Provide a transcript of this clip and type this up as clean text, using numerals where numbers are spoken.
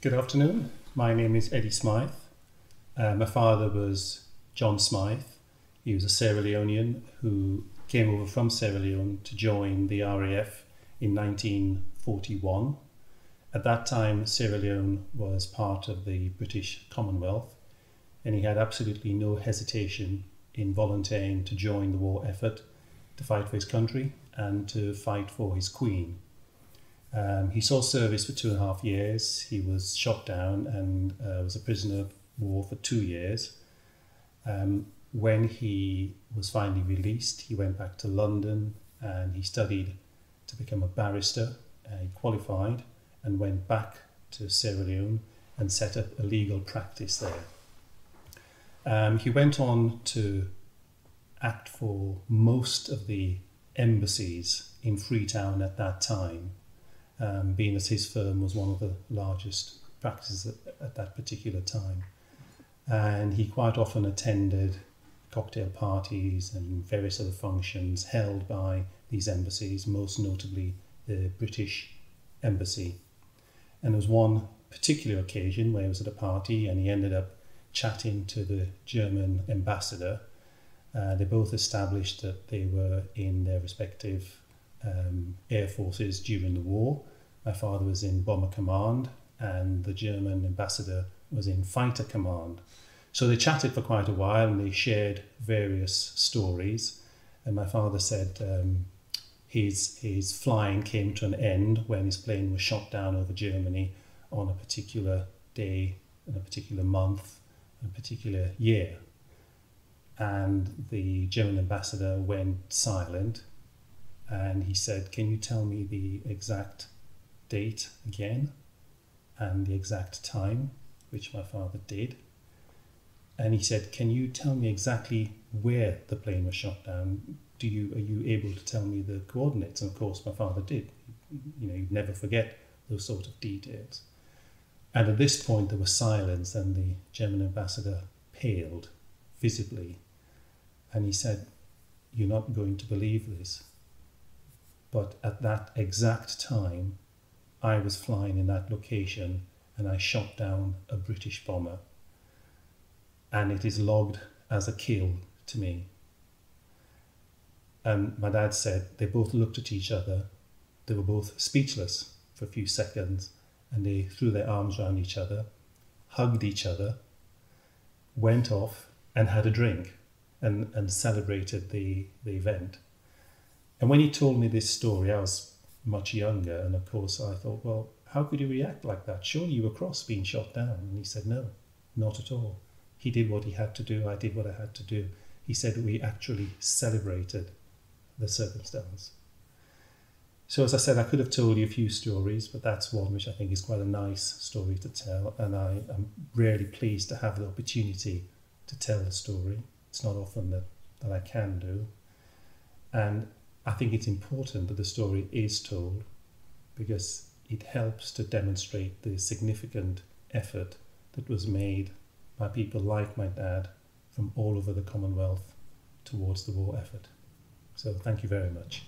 Good afternoon. My name is Eddy Smythe. My father was John Smythe. He was a Sierra Leonean who came over from Sierra Leone to join the RAF in 1941. At that time, Sierra Leone was part of the British Commonwealth, and he had absolutely no hesitation in volunteering to join the war effort, to fight for his country and to fight for his queen. He saw service for 2.5 years. He was shot down and was a prisoner of war for 2 years. When he was finally released, he went back to London and he studied to become a barrister. He qualified and went back to Sierra Leone and set up a legal practice there. He went on to act for most of the embassies in Freetown at that time, being that his firm was one of the largest practices at that particular time. And he quite often attended cocktail parties and various other functions held by these embassies, most notably the British Embassy. And there was one particular occasion where he was at a party and he ended up chatting to the German ambassador. They both established that they were in their respective air forces during the war. My father was in Bomber Command and the German ambassador was in Fighter Command. So they chatted for quite a while and they shared various stories. And my father said his flying came to an end when his plane was shot down over Germany on a particular day, in a particular month, in a particular year. And the German ambassador went silent and he said, "Can you tell me the exact date again and the exact time?" Which my father did. And he said, "Can you tell me exactly where the plane was shot down? Are you able to tell me the coordinates?" And of course my father did. You'd never forget those sort of details. And at this point there was silence and the German ambassador paled visibly. And he said, "You're not going to believe this, but at that exact time, I was flying in that location and I shot down a British bomber. And it is logged as a kill to me." And my dad said they both looked at each other. They were both speechless for a few seconds and they threw their arms around each other, hugged each other, went off and had a drink and celebrated the event. And when he told me this story, I was much younger, and of course I thought, well, how could you react like that? Surely you were cross being shot down. And he said, "No, not at all. He did what he had to do, I did what I had to do." He said we actually celebrated the circumstance. So as I said, I could have told you a few stories, but that's one which I think is quite a nice story to tell, and I am really pleased to have the opportunity to tell the story. It's not often that I can do. And I think it's important that the story is told because it helps to demonstrate the significant effort that was made by people like my dad from all over the Commonwealth towards the war effort. So thank you very much.